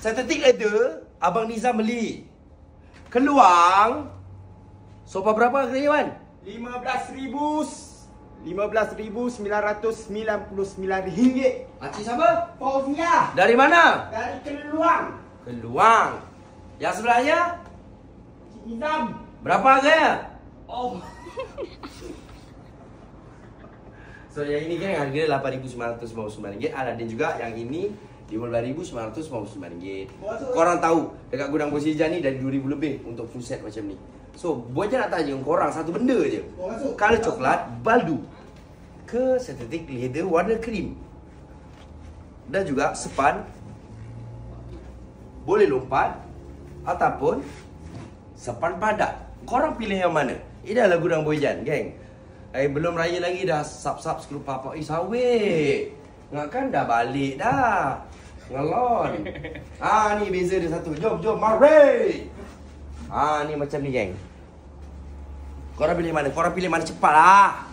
Synthetic leather Abang Nizam beli. Keluang sofa berapa harganya, Wan? 15,999 ringgit. Makcik siapa? Fauzia. Dari mana? Dari Keluang. Keluang. Yang sebelahnya? Cik Nizam. Berapa harganya? Oh. So yang ini kan harga RM8,999. Ada juga yang ini RM15,999. Korang tahu dekat gudang Bos Hijau ni dari 2,000 lebih untuk full set macam ni. So buat je nak tanya korang satu benda je. Color coklat baldu ke synthetic leather warna krim. Dan juga sepan boleh lompat ataupun sepan padat. Korang pilih yang mana? Ini adalah gudang Boyjan, geng. Belum raya lagi dah sap-sap skru papa. Sawit. Ngakkan dah balik dah. Ngelon. Ni beza dia satu. Jom, mari. Ni macam ni, geng. Korang pilih mana? Korang pilih mana cepat lah.